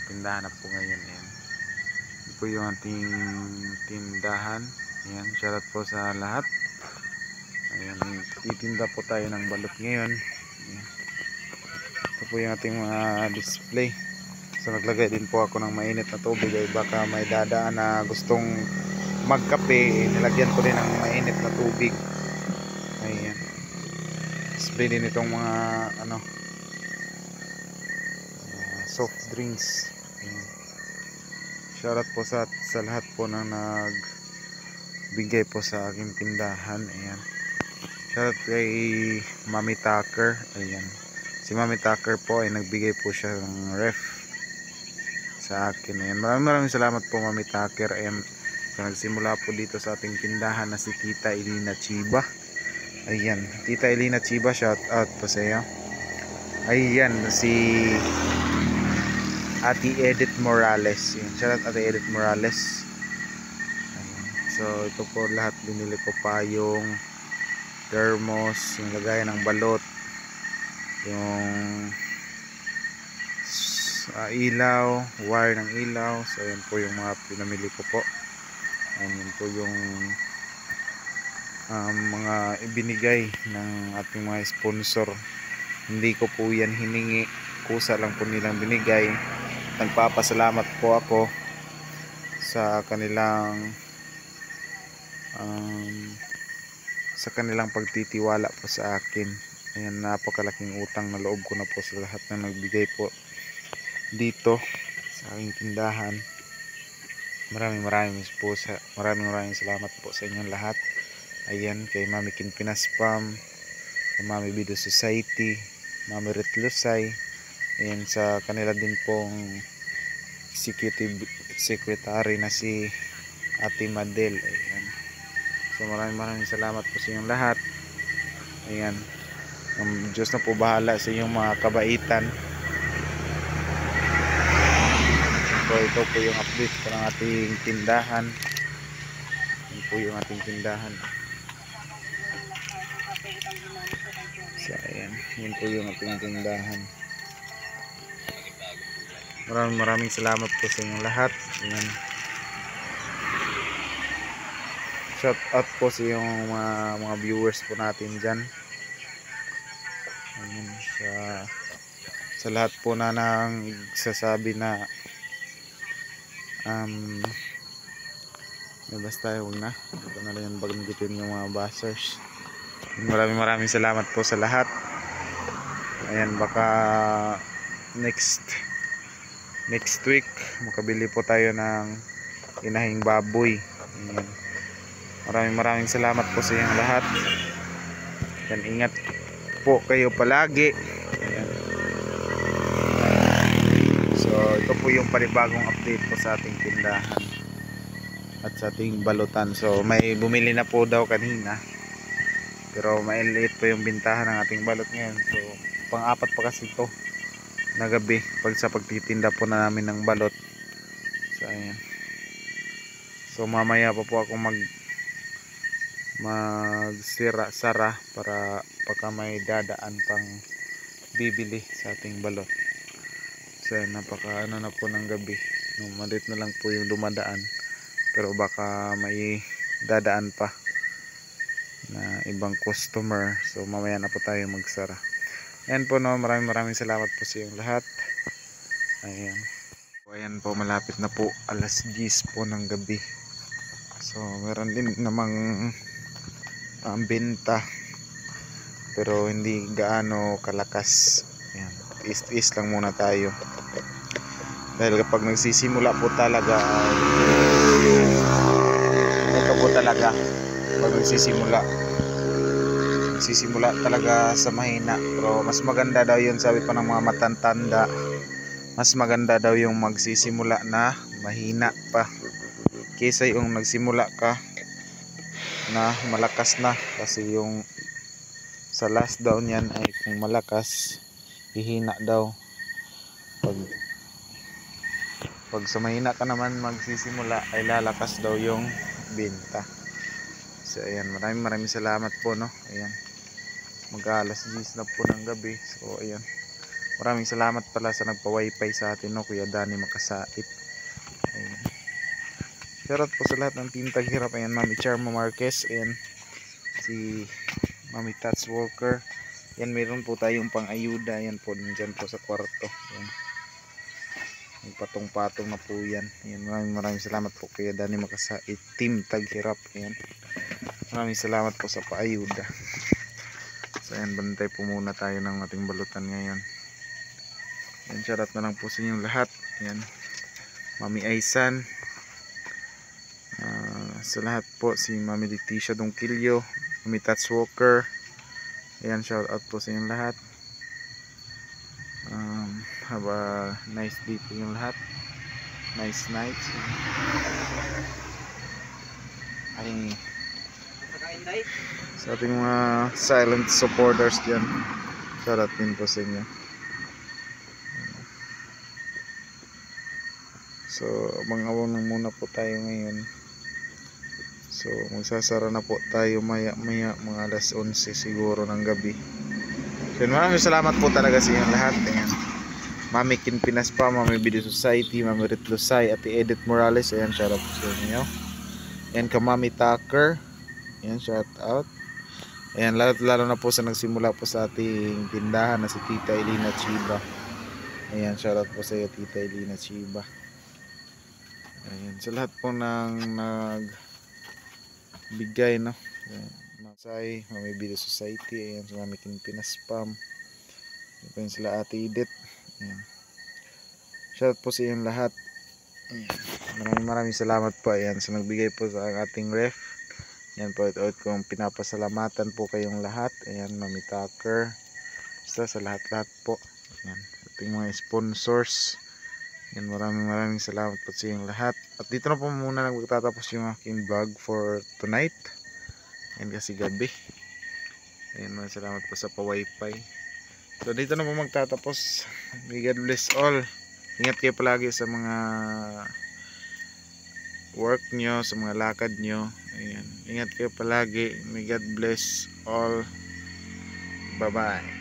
tindahan na po ngayon. Ayan. Ito po yung ating tindahan. Ayan, shoutout po sa lahat. Ayan, titinda po tayo ng balot ngayon. Ayan. Ito po yung ating mga display. So naglagay din po ako ng mainit na tubig ay baka may dadaan na gustong magkape, nilagyan ko din ng mainit na tubig. Ayan. Display din itong mga soft drinks. Ayan. Shoutout po sa lahat po na nagbigay po sa aking tindahan. Ayan. Shoutout kay Mami Tucker. Ayan. Si Mami Tucker po ay nagbigay po siya ng ref sa akin. Ayan. Maraming salamat po Mami Tucker. Ayan. So, nagsimula po dito sa ating tindahan na si Tita Elina Chiba. Ayan. Tita Elina Chiba, shoutout po sa iyo. Ayan. Si Ate Edith Morales. Ayan. Shoutout Ate Edith Morales. Ayan. So ito po lahat binili ko pa yung thermos, yung lagayan ng balot, yung ilaw, wire ng ilaw. So yan po yung mga pinamili ko po. Ayan, yun po yung mga ibinigay ng ating mga sponsor. Hindi ko po yan hiningi, kusa lang po nilang binigay. Nagpapasalamat po ako sa kanilang pagtitiwala po sa akin. Ayan, napakalaking utang na loob ko na po sa lahat ng nagbigay po dito sa aking tindahan. Maraming salamat po sa inyong lahat. Ayan, kay Mami Kinpinas Spam, kay Mami Bido Society, Mami Ritlusay. Ayan, sa kanila din pong executive secretary na si Ate Madel. Ayan. So maraming salamat po sa inyong lahat. Ayan. Ang Diyos na po bahala sa inyong mga kabaitan. So ito po yung update po ng ating tindahan. Ito po yung ating tindahan. So ayan. Yun po yung ating tindahan. Maraming salamat po sa inyong lahat. Ayan. Shout out po sa yung mga viewers po natin dyan. Ayan, sa lahat po na nagsasabi na basta huwag na, ito na lang yung bagnitin yung mga buzzers. Maraming salamat po sa lahat. Ayan, baka next week makabili po tayo ng inahing baboy. Ayan. Maraming salamat po sa inyong lahat. Yan, ingat po kayo palagi. Ayan. So ito po yung panibagong update po sa ating tindahan at sa ating balutan. So may bumili na po daw kanina, pero maliit po yung bintahan ng ating balot ngayon. So pang-apat pa kasi ito na gabi sa pagtitinda po na namin ng balot. So ayan. So mamaya pa po ako magsara para pagka may dadaan pang bibili sa ating balot. So napaka na po ng gabi, malit na lang po yung dumadaan, pero baka may dadaan pa na ibang customer. So mamaya na po tayo magsara. Ayan po, no, maraming salamat po sa inyong lahat. Ayan po, malapit na po alas 10 po ng gabi. So meron din namang benta, pero hindi gaano kalakas. Ayan, is lang muna tayo, dahil kapag nagsisimula po talaga pag nagsisimula talaga sa mahina. Pero mas maganda daw yun, sabi pa ng mga matatanda, mas maganda daw yung magsisimula na mahina pa kaysa yung nagsimula ka na malakas na. Kasi yung sa last daw niyan ay kung malakas, hihina daw. Pag sa mahina ka naman magsisimula ay lalakas daw yung benta. So ayan, maraming salamat po, no. Ayan, mag-alas 10 na po ng gabi. So ayan, Maraming salamat pala sa nagpa-wifi sa atin, no, Kuya Danny Makasait. Ayan. Shoutout po sa lahat ng team Taghirap. Ayan, Mami Charma Marquez. Ayan, si Mami Tats Walker. Ayan, meron po tayong pang-ayuda. Ayan po, nandyan po sa kwarto. Ayan, patong-patong na po yan. Ayan, maraming salamat po Kuya Danny Makasait, team Taghirap. Ayan, maraming salamat po sa paayuda. So ayan, bantay po muna tayo ng ating balutan ngayon. Ayan, shoutout na lang po sa inyong lahat. Ayan, Mami Aisan, sa lahat po, si Mami Leticia Dongkilyo, Mami Tats Walker. Ayan, shoutout po sa inyong lahat. Have a nice day po yung lahat. Nice night. Ay, sa ating mga silent supporters dyan, shoutout din po sa inyo. So abang-abang muna po tayo ngayon. So magsasara na po tayo maya mga alas 11 siguro ng gabi. So maraming salamat po talaga sa inyong lahat. Ayan, Mami Kinpinas pa, Mami Video Society, Mami Ritlosay, Ate Edith Morales. Ayan, shout out po sa inyo. Ayan, ka Mami Tucker. Ayan, shout out. Ayan, lalo na po sa nagsimula po sa ating tindahan na si Tita Elina Chiba. Ayan, shout out po sa iyo, Tita Elina Chiba. Ayan, sa lahat po ng nagbigay, no. Ayan, Masay, Mami Video Society. Ayan, si Mami Kinpinas Pam. Ayan, sila Ate Edith. Ayan, shout out po sa inyong lahat. Ayan, maraming salamat po. Ayan, sa nagbigay po sa ating ref. Ayan po, ito kong pinapasalamatan po kayong lahat. Ayan, Mami Tucker, basta sa lahat-lahat po. Ayan, ating mga sponsors. Ayan, maraming salamat po sa inyong lahat. At dito na po muna nagtatapos yung aking vlog for tonight. Ayan, kasi gabi. Ayan, maraming salamat po sa pa-wifi. So dito na po magtatapos. May God bless all. Ingat kayo palagi sa mga work nyo, sa mga lakad nyo. Ayan, ingat kayo palagi. May God bless all. Bye bye.